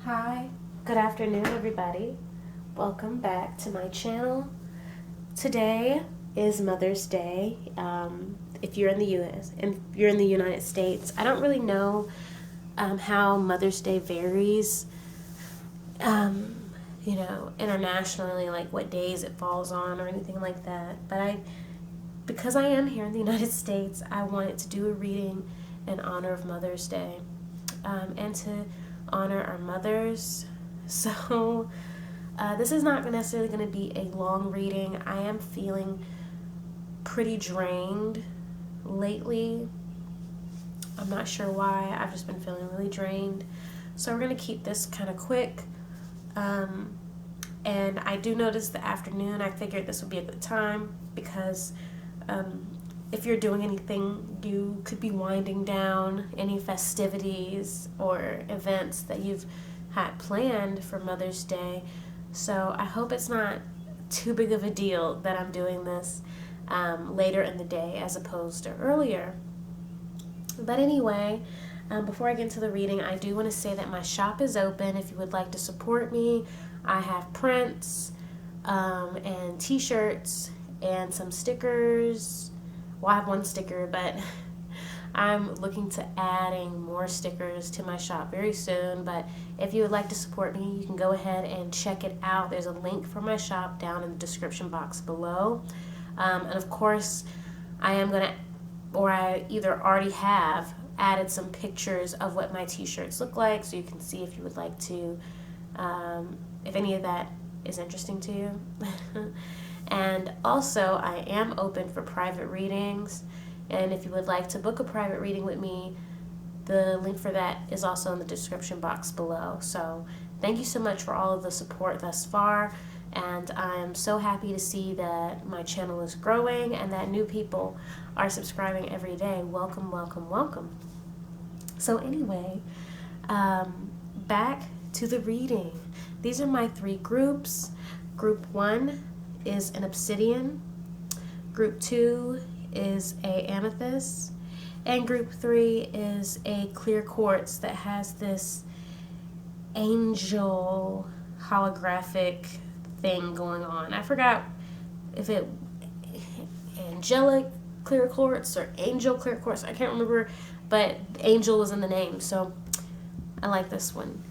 Hi, good afternoon, everybody. Welcome back to my channel. Today is Mother's Day. If you're in the U.S. and you're in the United States, I don't really know how Mother's Day varies. Internationally, like what days it falls on or anything like that. But because I am here in the United States, I wanted to do a reading in honor of Mother's Day, and to honor our mothers. So this is not necessarily going to be a long reading. I am feeling pretty drained lately. I'm not sure why. I've just been feeling really drained. So we're going to keep this kind of quick. And I do notice the afternoon. I figured this would be a good time because if you're doing anything, you could be winding down any festivities or events that you've had planned for Mother's Day. So I hope it's not too big of a deal that I'm doing this later in the day as opposed to earlier. But anyway, before I get into the reading, I do want to say that my shop is open if you would like to support me. I have prints and t-shirts and some stickers. Well, I have one sticker, but I'm looking to adding more stickers to my shop very soon. But if you would like to support me, you can go ahead and check it out. There's a link for my shop down in the description box below. And of course, I am going to, or I either already have, added some pictures of what my t-shirts look like, so you can see if you would like to, if any of that is interesting to you. And also, I am open for private readings, and if you would like to book a private reading with me, the link for that is also in the description box below. So thank you so much for all of the support thus far, and I'm so happy to see that my channel is growing and that new people are subscribing every day. Welcome, welcome, welcome. So anyway, back to the reading. These are my three groups. Group 1 is an obsidian. Group 2 is a amethyst. And group 3 is a clear quartz that has this angel holographic thing going on. I forgot if it angelic clear quartz or angel clear quartz. I can't remember, but angel was in the name, so I like this one.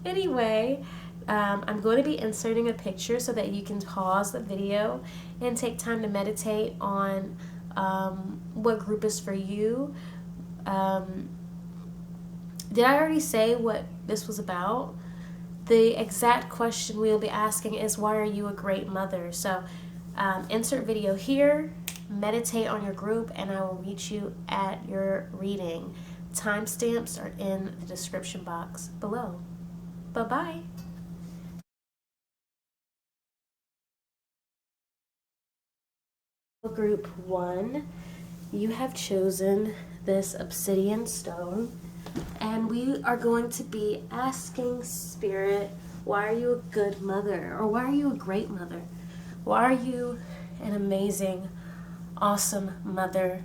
Anyway, I'm going to be inserting a picture so that you can pause the video and take time to meditate on what group is for you. Did I already say what this was about? The exact question we'll be asking is, why are you a great mother? So insert video here, meditate on your group, and I will meet you at your reading. Timestamps are in the description box below. Bye-bye. Group 1, you have chosen this obsidian stone, and we are going to be asking Spirit, why are you a good mother? Or why are you a great mother? Why are you an amazing, awesome mother?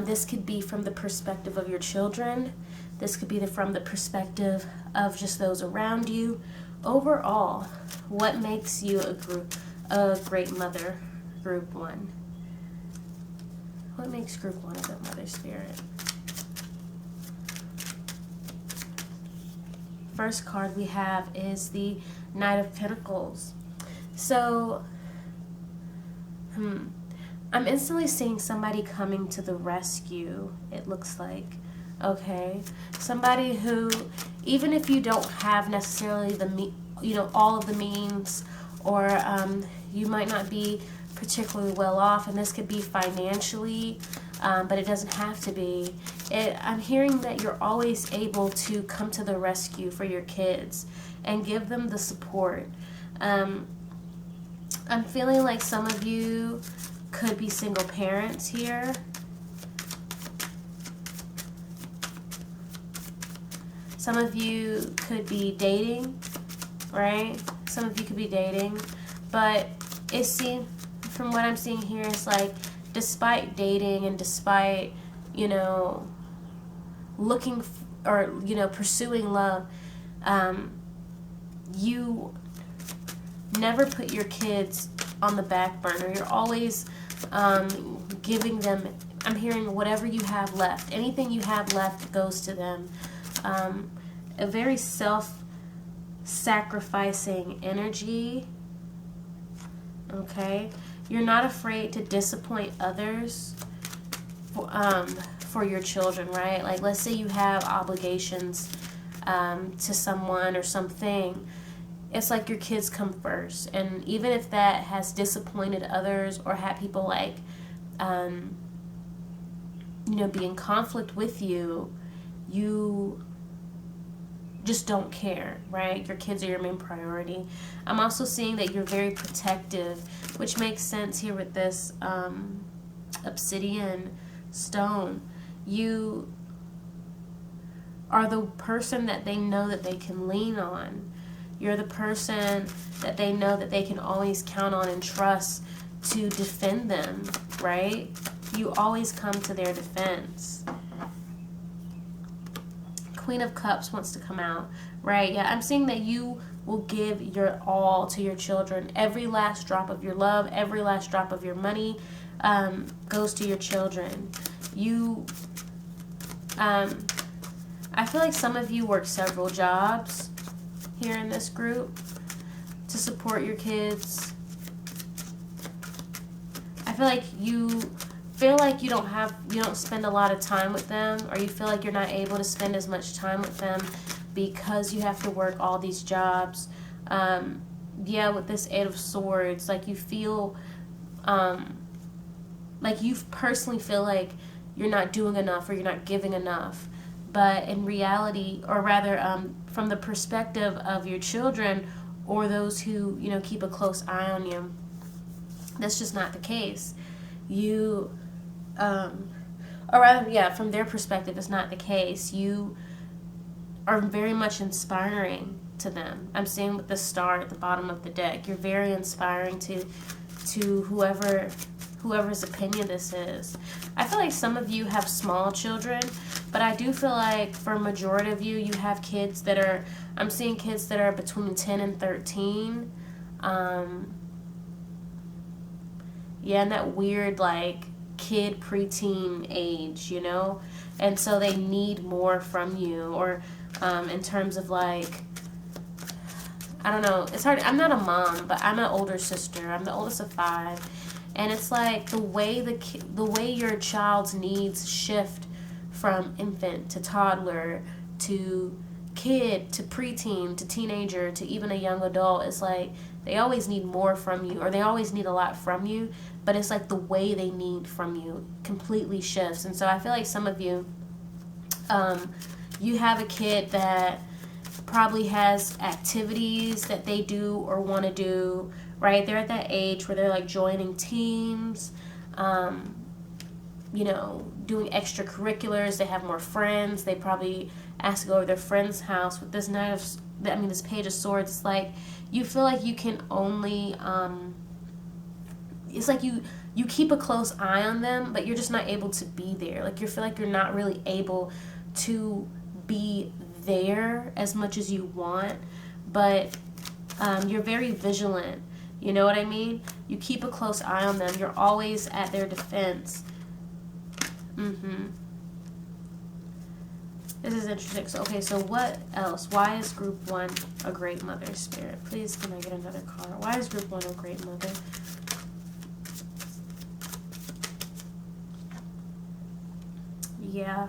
This could be from the perspective of your children. This could be from the perspective of just those around you. Overall, what makes you a great mother? Group 1. What makes group 1 a good mother, Spirit? First card we have is the Knight of Pentacles. So, I'm instantly seeing somebody coming to the rescue, it looks like. Okay? Somebody who, even if you don't have necessarily all of the means, or you might not be particularly well off, and this could be financially, but it doesn't have to be. I'm hearing that you're always able to come to the rescue for your kids and give them the support. I'm feeling like some of you could be single parents here. Some of you could be dating, right? Some of you could be dating, but it seems, from what I'm seeing here, it's like, despite dating and despite, looking or pursuing love, You never put your kids on the back burner. You're always giving them, I'm hearing whatever you have left. Anything you have left goes to them. A very self-sacrificing energy. Okay? You're not afraid to disappoint others for your children, right? Like, let's say you have obligations to someone or something. It's like your kids come first. And even if that has disappointed others or had people like, be in conflict with you, you just don't care, right? Your kids are your main priority. I'm also seeing that you're very protective, which makes sense here with this obsidian stone. You are the person that they know that they can lean on. You're the person that they know that they can always count on and trust to defend them, right? You always come to their defense. Queen of Cups wants to come out, right? Yeah, I'm seeing that you will give your all to your children. Every last drop of your love, every last drop of your money goes to your children. I feel like some of you work several jobs here in this group to support your kids. I feel like you don't spend a lot of time with them, or you feel like you're not able to spend as much time with them because you have to work all these jobs. With this Eight of Swords, like you feel like you personally feel like you're not doing enough or you're not giving enough. But in reality, or rather from the perspective of your children or those who, keep a close eye on you, that's just not the case. From their perspective, it's not the case. You are very much inspiring to them. I'm seeing with the star at the bottom of the deck. You're very inspiring to whoever's opinion this is. I feel like some of you have small children, but I do feel like for a majority of you, you have kids that are, I'm seeing kids that are between 10 and 13. And that weird, like, kid preteen age, and so they need more from you, or in terms of like, I don't know, it's hard. I'm not a mom, but I'm an older sister. I'm the oldest of 5, and it's like the way your child's needs shift from infant to toddler to kid to preteen to teenager to even a young adult. It's like they always need more from you, or they always need a lot from you, but it's like the way they need from you completely shifts. And so I feel like some of you, you have a kid that probably has activities that they do or want to do, right? They're at that age where they're like joining teams, doing extracurriculars. They have more friends. They probably ask to go over their friend's house. With this this Page of Swords, it's like you feel like you can only, it's like you keep a close eye on them, but you're just not able to be there. Like you feel like you're not really able to be there as much as you want, but you're very vigilant. You know what I mean? You keep a close eye on them. You're always at their defense. This is interesting. So what else? Why is Group 1 a great mother, Spirit? Please, can I get another card? Why is Group 1 a great mother? Yeah.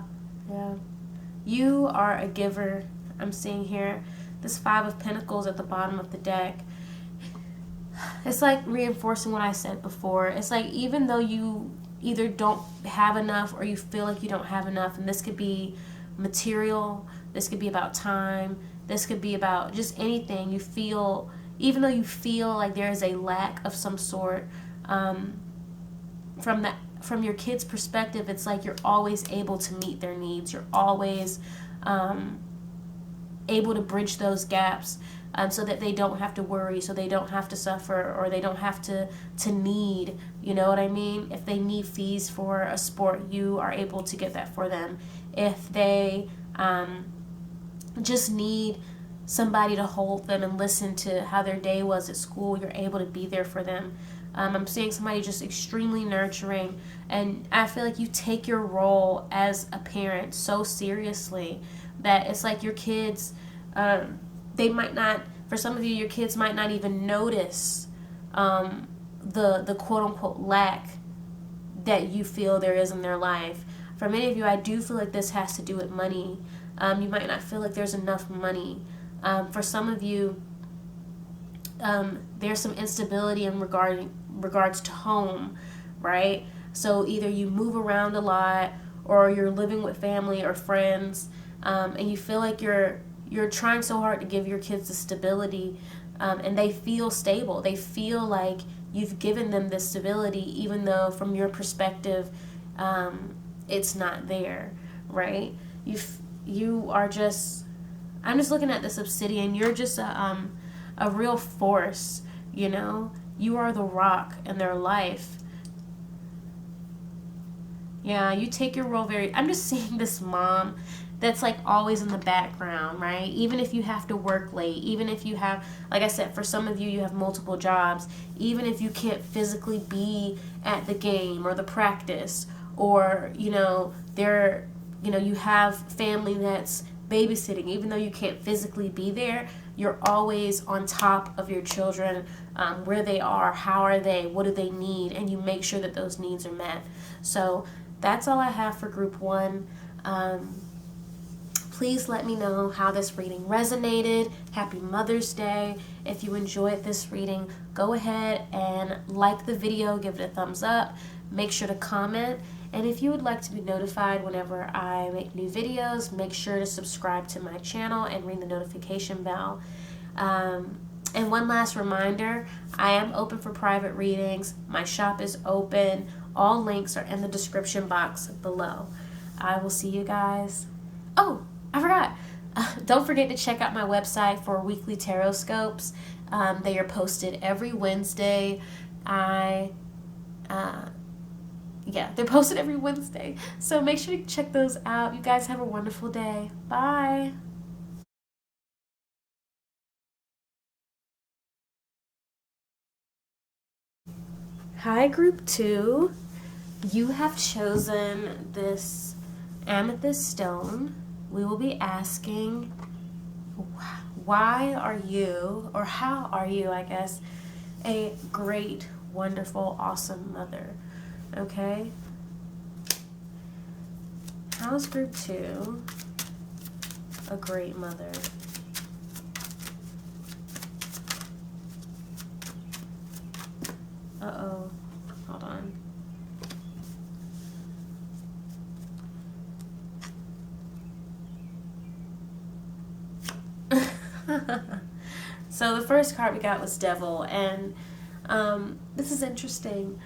You are a giver. I'm seeing here this 5 of Pentacles at the bottom of the deck. It's like reinforcing what I said before. It's like even though you either don't have enough or you feel like you don't have enough, and this could be material, this could be about time, this could be about just anything you feel, even though you feel like there is a lack of some sort, from your kid's perspective, it's like you're always able to meet their needs. You're always able to bridge those gaps, so that they don't have to worry, so they don't have to suffer, or they don't have to need, you know what I mean? If they need fees for a sport, you are able to get that for them. If they just need somebody to hold them and listen to how their day was at school. You're able to be there for them. I'm seeing somebody just extremely nurturing, and I feel like you take your role as a parent so seriously that it's like your kids, they might not, for some of you, your kids might not even notice the quote-unquote lack that you feel there is in their life. For many of you, I do feel like this has to do with money. You might not feel like there's enough money. For some of you, there's some instability in regards to home, right? So either you move around a lot, or you're living with family or friends, and you feel like you're trying so hard to give your kids the stability, and they feel stable. They feel like you've given them this stability, even though from your perspective, it's not there, right? You are just, I'm just looking at this obsidian. You're just a real force, you know? You are the rock in their life. Yeah, you take your role very, I'm just seeing this mom that's like always in the background, right? Even if you have to work late, even if you have, like I said, for some of you, you have multiple jobs, even if you can't physically be at the game or the practice, or, you know, you have family that's babysitting, even though you can't physically be there, you're always on top of your children, where they are, how are they, what do they need, and you make sure that those needs are met. So that's all I have for group 1. Please let me know how this reading resonated. Happy Mother's Day. If you enjoyed this reading, go ahead and like the video, give it a thumbs up, make sure to comment, and if you would like to be notified whenever I make new videos, make sure to subscribe to my channel and ring the notification bell. And one last reminder, I am open for private readings. My shop is open. All links are in the description box below. I will see you guys. Oh, I forgot. Don't forget to check out my website for weekly tarot scopes. They are posted every Wednesday. Yeah, they're posted every Wednesday. So make sure to check those out. You guys have a wonderful day. Bye. Hi, group 2. You have chosen this amethyst stone. We will be asking, why are you, or how are you, I guess, a great, wonderful, awesome mother? Okay? How's group 2 a great mother? Uh-oh. Hold on. So the first card we got was Devil, and this is interesting,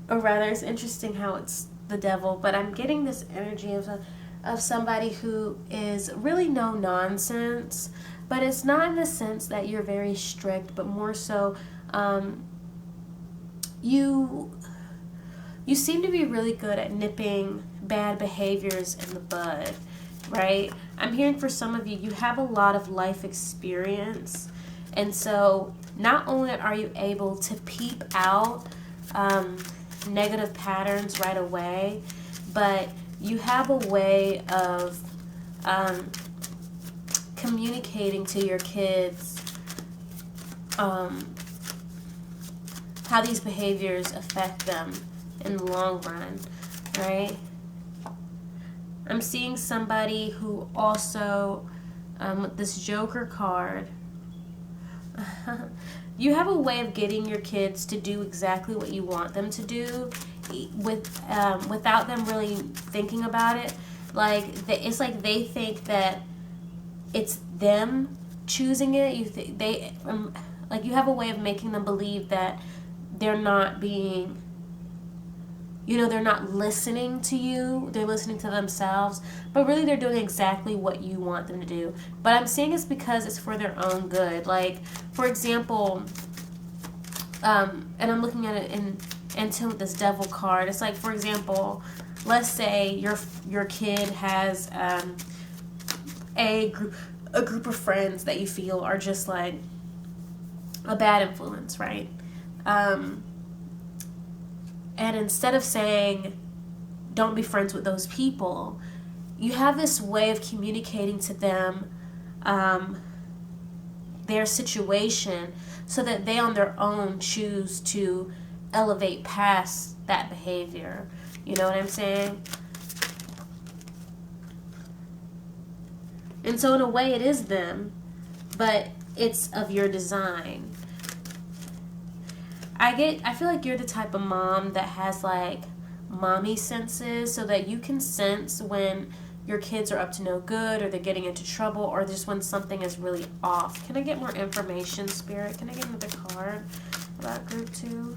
or rather it's interesting how it's the Devil, but I'm getting this energy of somebody who is really no nonsense, but it's not in the sense that you're very strict, but more so you seem to be really good at nipping bad behaviors in the bud, right? I'm hearing for some of you, you have a lot of life experience, and so not only are you able to peep out negative patterns right away, but you have a way of communicating to your kids how these behaviors affect them in the long run, right? I'm seeing somebody who also, with this Joker card, you have a way of getting your kids to do exactly what you want them to do without them really thinking about it. Like, it's like they think that it's them choosing it. Like, you have a way of making them believe that they're not being, they're not listening to you, they're listening to themselves, but really they're doing exactly what you want them to do. But I'm saying it's because it's for their own good. Like, for example, and I'm looking at it into this Devil card. It's like, for example, let's say your kid has a a group of friends that you feel are just like a bad influence, right? And instead of saying, don't be friends with those people, you have this way of communicating to them their situation so that they on their own choose to elevate past that behavior. You know what I'm saying? And so in a way it is them, but it's of your design. I feel like you're the type of mom that has like mommy senses, so that you can sense when your kids are up to no good, or they're getting into trouble, or just when something is really off. Can I get more information, Spirit? Can I get another card about group 2?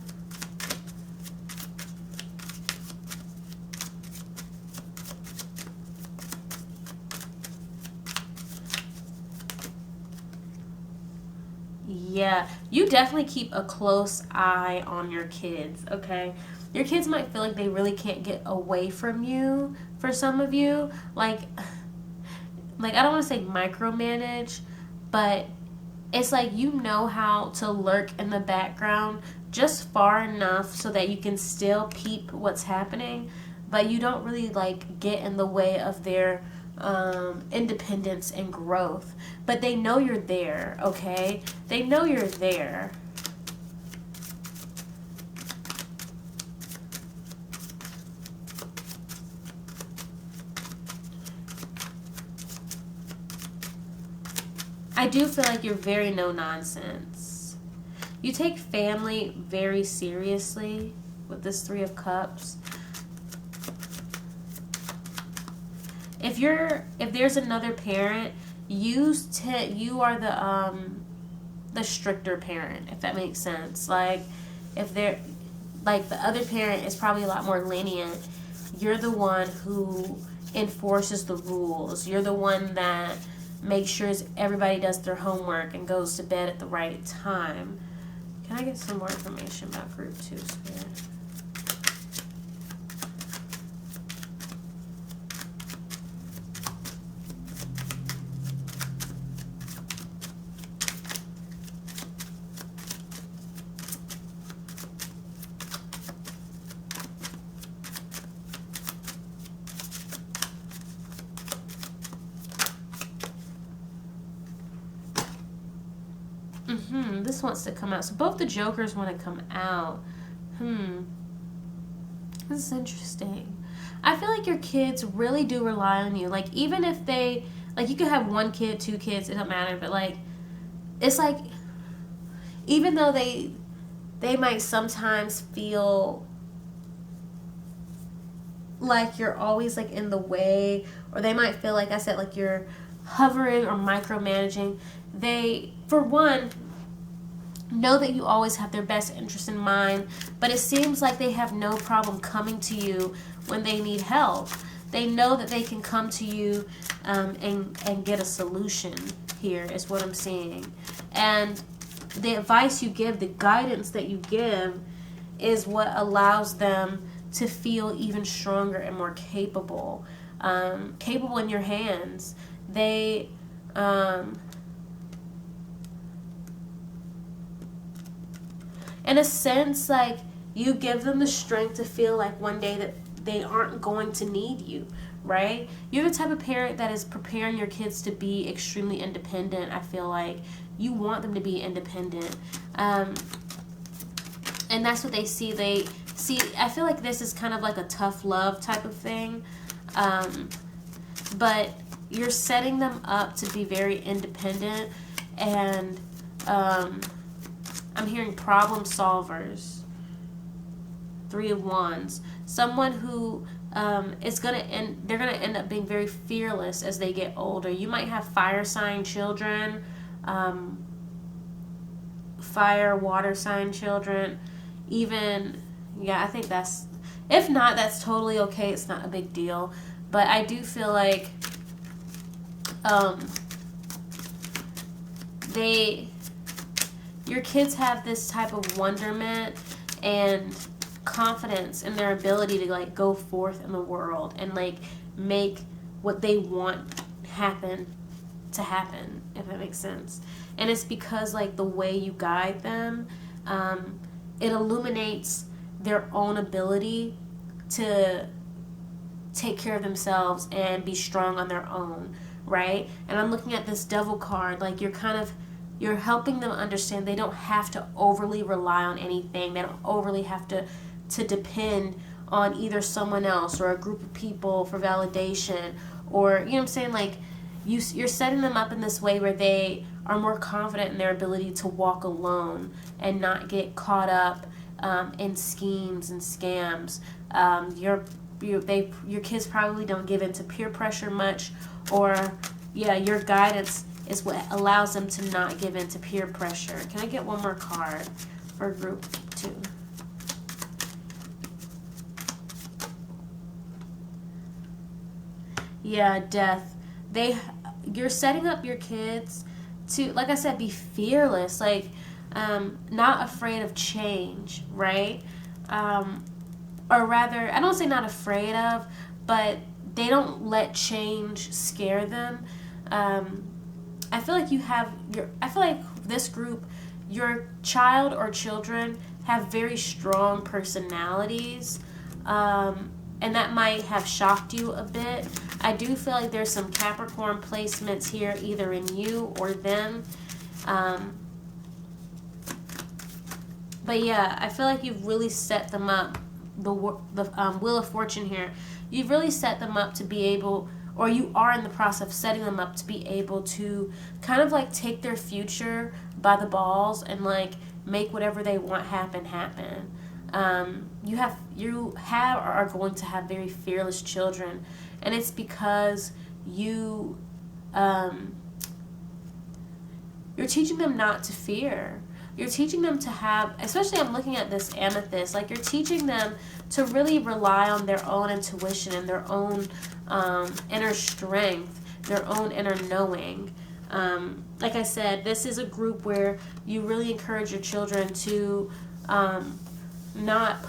Yeah, you definitely keep a close eye on your kids, okay? Your kids might feel like they really can't get away from you for some of you. Like I don't want to say micromanage, but it's like you know how to lurk in the background just far enough so that you can still peep what's happening, but you don't really like get in the way of their independence and growth. But they know you're there, okay? They know you're there. I do feel like you're very no nonsense. You take family very seriously with this 3 of Cups. If there's another parent, you are the stricter parent, if that makes sense. Like if they're like the other parent is probably a lot more lenient, you're the one who enforces the rules. You're the one that makes sure everybody does their homework and goes to bed at the right time. Can I get some more information about group 2, Spirit? This wants to come out. So both the jokers want to come out. This is interesting. I feel like your kids really do rely on you. Like even if they, like you could have 1 kid, 2 kids, it don't matter. But like, it's like, even though they might sometimes feel like you're always like in the way, or they might feel like I said, like you're hovering or micromanaging, they, for one, know that you always have their best interest in mind, but it seems like they have no problem coming to you when they need help. They know that they can come to you and get a solution here, is what I'm seeing. And the advice you give, the guidance that you give, is what allows them to feel even stronger and more capable. Capable in your hands. They... in a sense, like, you give them the strength to feel like one day that they aren't going to need you, right? You're the type of parent that is preparing your kids to be extremely independent. I feel like you want them to be independent. And that's what they see. They see, I feel like this is kind of like a tough love type of thing. But you're setting them up to be very independent, and I'm hearing problem solvers. 3 of Wands. Someone who is they're gonna end up being very fearless as they get older. You might have fire sign children, fire, water sign children, even, yeah, I think that's, if not, that's totally okay. It's not a big deal. But I do feel like your kids have this type of wonderment and confidence in their ability to like go forth in the world and like make what they want happen to happen, if that makes sense. And it's because like the way you guide them, it illuminates their own ability to take care of themselves and be strong on their own, right? And I'm looking at this Devil card, like you're helping them understand they don't have to overly rely on anything. They don't overly have to depend on either someone else or a group of people for validation, or, you know what I'm saying, like you're setting them up in this way where they are more confident in their ability to walk alone and not get caught up in schemes and scams. Your kids probably don't give in to peer pressure much, or your guidance is what allows them to not give in to peer pressure. Can I get one more card for group 2? Yeah, Death. You're setting up your kids to, like I said, be fearless, like not afraid of change, right? Or rather, I don't say not afraid of, but they don't let change scare them. I feel like I feel like this group, your child or children have very strong personalities, and that might have shocked you a bit. I do feel like there's some Capricorn placements here, either in you or them. But yeah, I feel like you've really set them up, the Wheel of Fortune here. You've really set them up to be able, or you are in the process of setting them up to be able to kind of like take their future by the balls and like make whatever they want happen. You are going to have very fearless children, and it's because you're teaching them not to fear. You're teaching them to have, especially I'm looking at this amethyst, like you're teaching them to really rely on their own intuition and their own inner strength, their own inner knowing. Like I said, this is a group where you really encourage your children to not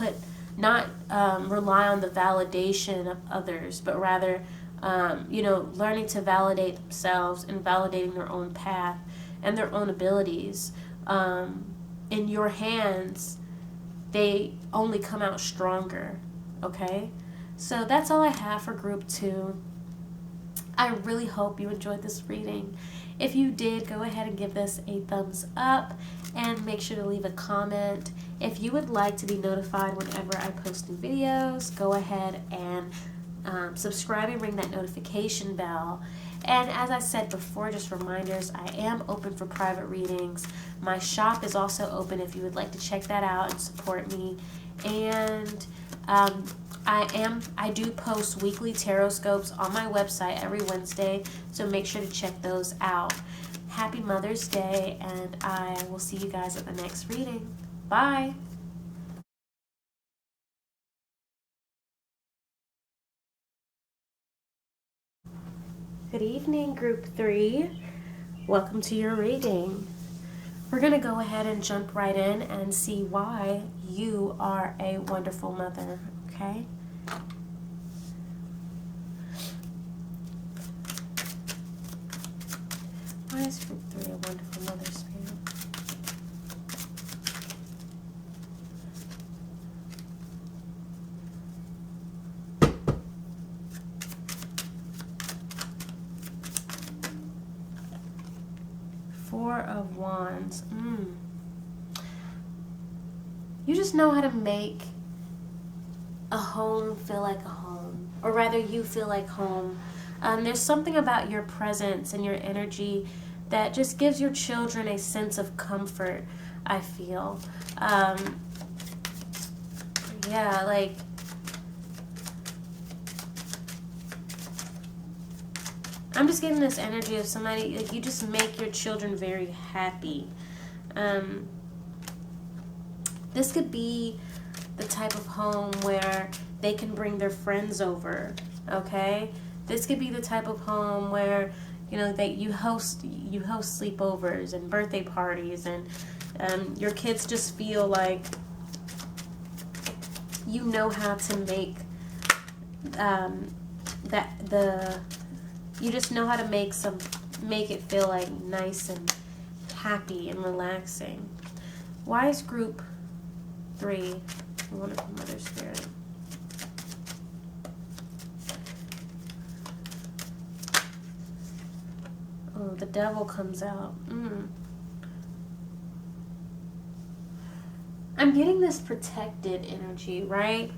rely on the validation of others, but rather, learning to validate themselves and validating their own path and their own abilities. In your hands, they only come out stronger, okay? So that's all I have for group 2. I really hope you enjoyed this reading. If you did, go ahead and give this a thumbs up and make sure to leave a comment. If you would like to be notified whenever I post new videos, go ahead and subscribe and ring that notification bell. And as I said before, just reminders, I am open for private readings. My shop is also open if you would like to check that out and support me. And I do post weekly tarot scopes on my website every Wednesday, so make sure to check those out. Happy Mother's Day, and I will see you guys at the next reading. Bye! Good evening, Group 3. Welcome to your reading. We're going to go ahead and jump right in and see why you are a wonderful mother, okay? Why is Group 3 a wonderful mother, Spirit? Four of Wands. You just know how to make a home feel like a home, or rather you feel like home. There's something about your presence and your energy that just gives your children a sense of comfort, I feel. Yeah, like I'm just getting this energy of somebody, like you just make your children very happy. This could be the type of home where they can bring their friends over, okay? This could be the type of home where, that you host sleepovers and birthday parties, and your kids just feel like you know how to make you just know how to make some make it feel like nice and happy and relaxing. Wise group 3. Wonderful Mother Spirit. Oh, the Devil comes out. I'm getting this protected energy, right?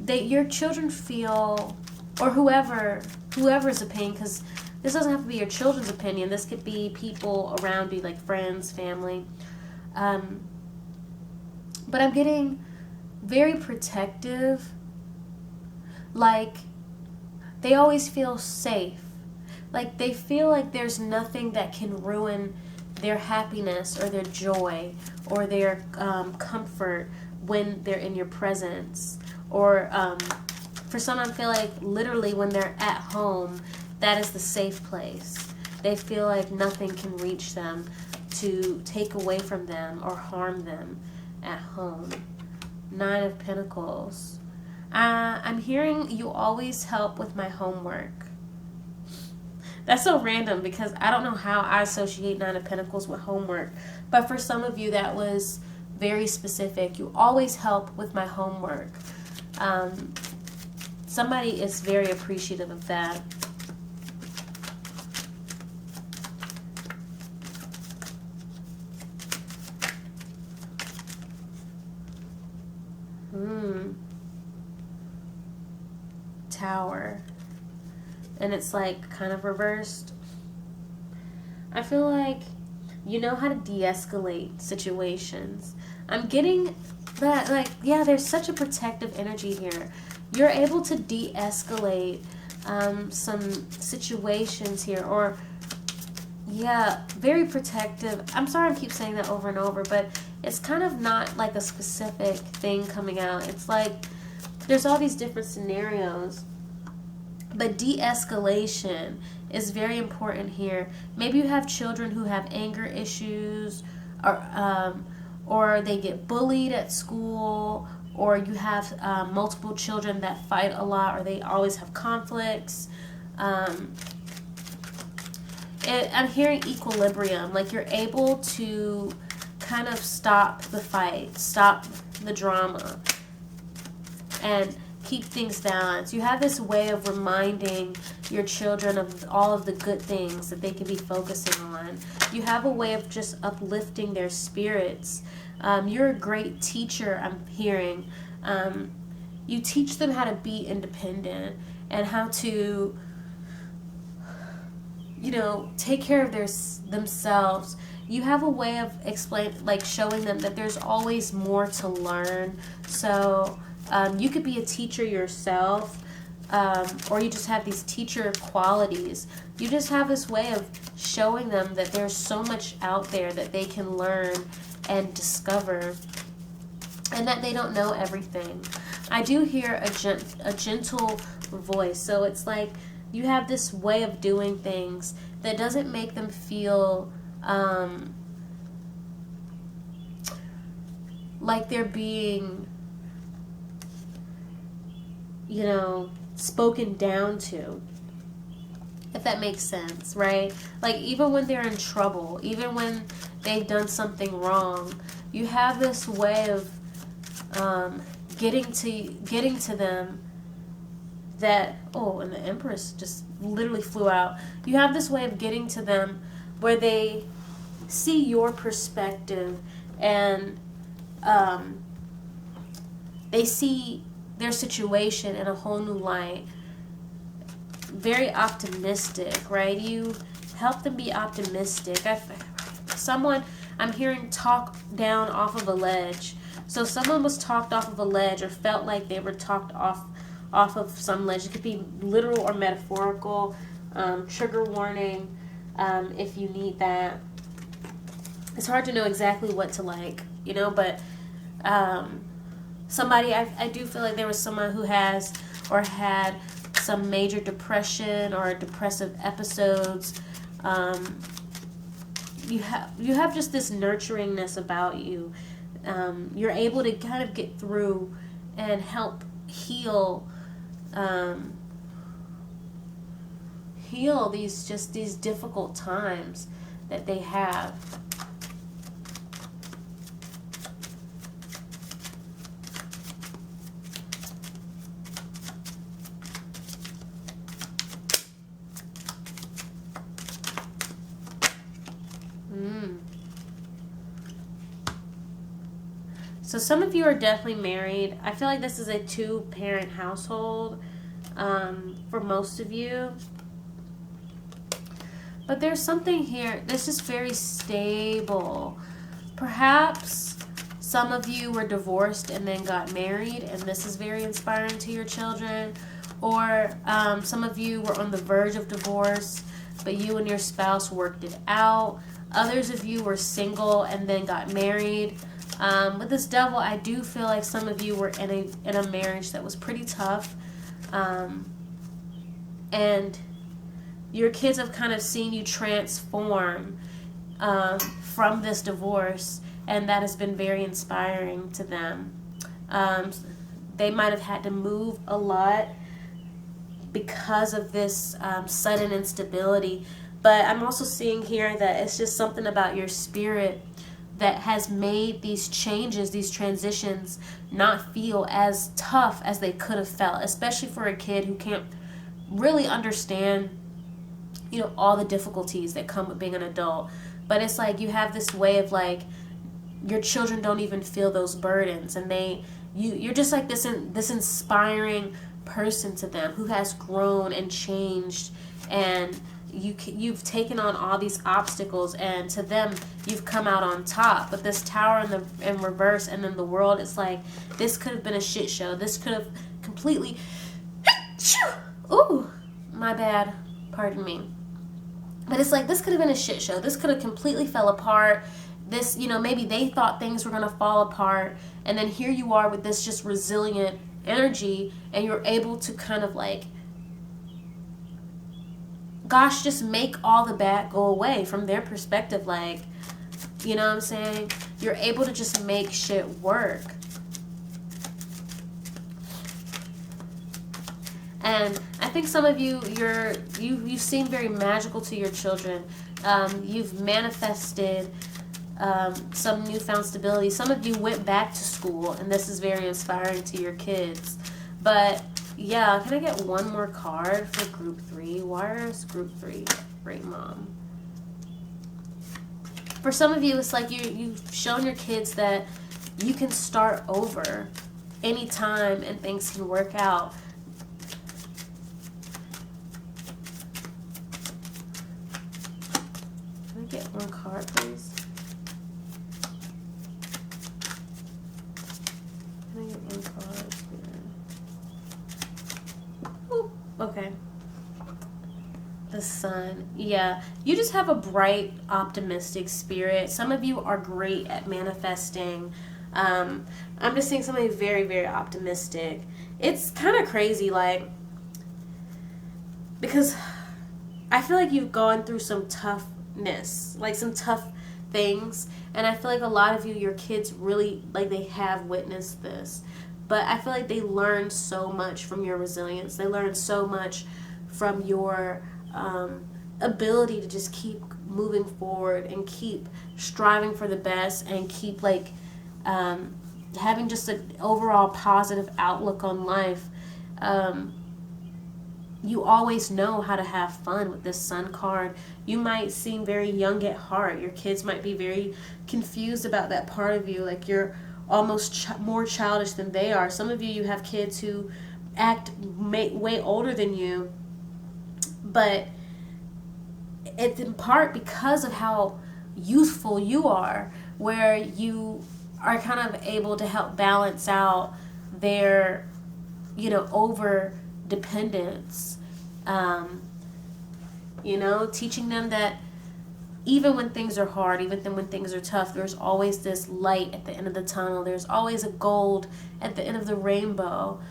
That your children feel, or whoever's opinion, because this doesn't have to be your children's opinion. This could be people around you, like friends, family. But I'm getting very protective. Like, they always feel safe. Like, they feel like there's nothing that can ruin their happiness or their joy or their comfort when they're in your presence. Or for some, I feel like literally when they're at home, that is the safe place. They feel like nothing can reach them to take away from them or harm them at home. 9 of Pentacles. I'm hearing you always help with my homework. That's so random because I don't know how I associate 9 of Pentacles with homework. But for some of you, that was very specific. You always help with my homework. Somebody is very appreciative of that. Tower. And it's like kind of reversed. I feel like you know how to de-escalate situations. I'm getting that, like, yeah, there's such a protective energy here. You're able to de-escalate some situations here, or yeah, very protective. I'm sorry I keep saying that over and over, but it's kind of not like a specific thing coming out. It's like there's all these different scenarios. But de-escalation is very important here. Maybe you have children who have anger issues, or they get bullied at school, or you have multiple children that fight a lot, or they always have conflicts. I'm hearing equilibrium, like you're able to kind of stop the fight, stop the drama, and keep things balanced. You have this way of reminding your children of all of the good things that they can be focusing on. You have a way of just uplifting their spirits. You're a great teacher, I'm hearing. You teach them how to be independent and how to, you know, take care of themselves. You have a way of showing them that there's always more to learn. So you could be a teacher yourself, or you just have these teacher qualities. You just have this way of showing them that there's so much out there that they can learn and discover, and that they don't know everything. I do hear a gentle voice, so it's like you have this way of doing things that doesn't make them feel like they're being, you know, spoken down to, if that makes sense, right? Like, even when they're in trouble, even when they've done something wrong, you have this way of getting to them that, oh, and the Empress just literally flew out. You have this way of getting to them where they see your perspective, and they see their situation in a whole new light. Very optimistic, right? You help them be optimistic. I'm hearing talk down off of a ledge. So someone was talked off of a ledge, or felt like they were talked off of some ledge. It could be literal or metaphorical. Trigger warning if you need that. It's hard to know exactly what to like, you know, but somebody, I do feel like there was someone who has or had some major depression or depressive episodes. You have just this nurturingness about you. You're able to kind of get through and help heal heal these difficult times that they have. So some of you are definitely married. I feel like this is a 2-parent household for most of you. But there's something here. This is very stable. Perhaps some of you were divorced and then got married, and this is very inspiring to your children. Or some of you were on the verge of divorce, but you and your spouse worked it out. Others of you were single and then got married. With this devil, I do feel like some of you were in a marriage that was pretty tough. And your kids have kind of seen you transform from this divorce, and that has been very inspiring to them. They might have had to move a lot because of this sudden instability. But I'm also seeing here that it's just something about your spirit that has made these changes, these transitions, not feel as tough as they could have felt, especially for a kid who can't really understand, you know, all the difficulties that come with being an adult. But it's like you have this way of like, your children don't even feel those burdens, and you're just like this inspiring person to them who has grown and changed, and you've taken on all these obstacles, and to them you've come out on top. But this tower in reverse, and then the world, it's like this could have been a shit show. This could have completely ooh, my bad, pardon me. But it's like this could have been a shit show. This could have completely fell apart. This, you know, maybe they thought things were going to fall apart, and then here you are with this just resilient energy, and you're able to kind of like, gosh, just make all the bad go away from their perspective. Like, you know what I'm saying? You're able to just make shit work. And I think some of you, you seem very magical to your children. You've manifested some newfound stability. Some of you went back to school, and this is very inspiring to your kids. But yeah, can I get one more card for group 3? Why is group 3 great mom? For some of you, it's like you've shown your kids that you can start over anytime and things can work out. Can I get one card, please? Can I get one card? Ooh, okay. The sun. Yeah, you just have a bright, optimistic spirit. Some of you are great at manifesting. I'm just seeing somebody very, very optimistic. It's kind of crazy, like, because I feel like you've gone through some toughness, like some tough things, and I feel like a lot of you, your kids really, like, they have witnessed this. But I feel like they learned so much from your resilience. They learned so much from your ability to just keep moving forward and keep striving for the best, and keep like having just an overall positive outlook on life. You always know how to have fun with this Sun card. You might seem very young at heart. Your kids might be very confused about that part of you, like you're almost more childish than they are. Some of you, you have kids who act way older than you, but it's in part because of how youthful you are, where you are kind of able to help balance out their, you know, over dependence. You know, teaching them that even when things are hard, even when things are tough, there's always this light at the end of the tunnel. There's always a gold at the end of the rainbow.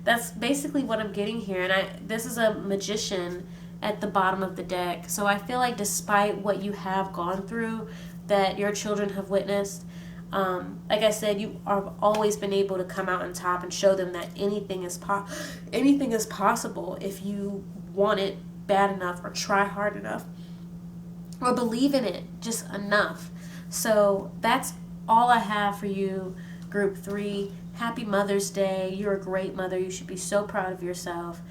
That's basically what I'm getting here. And this is a Magician at the bottom of the deck. So I feel like despite what you have gone through, that your children have witnessed, Like I said, you have always been able to come out on top and show them that anything is possible if you want it bad enough or try hard enough or believe in it just enough. So that's all I have for you, Group 3. Happy Mother's Day. You're a great mother. You should be so proud of yourself.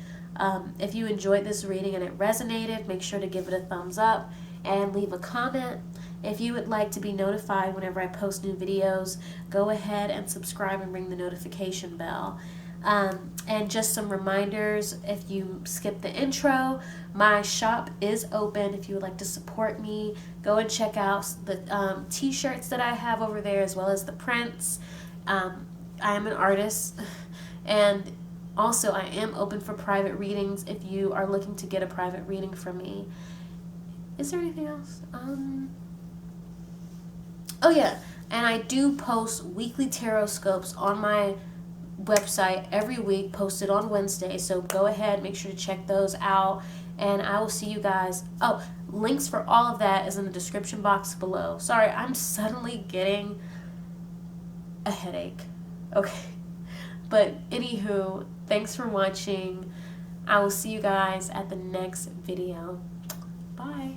If you enjoyed this reading and it resonated, make sure to give it a thumbs up and leave a comment. If you would like to be notified whenever I post new videos, go ahead and subscribe and ring the notification bell. And just some reminders, if you skip the intro, my shop is open. If you would like to support me, go and check out the t-shirts that I have over there, as well as the prints. I am an artist, and also I am open for private readings if you are looking to get a private reading from me. Is there anything else? Oh yeah, and I do post weekly tarot scopes on my website every week, posted on Wednesday, so go ahead, make sure to check those out, and I will see you guys. Oh, links for all of that is in the description box below. Sorry, I'm suddenly getting a headache. Okay, but anywho, thanks for watching. I will see you guys at the next video. Bye.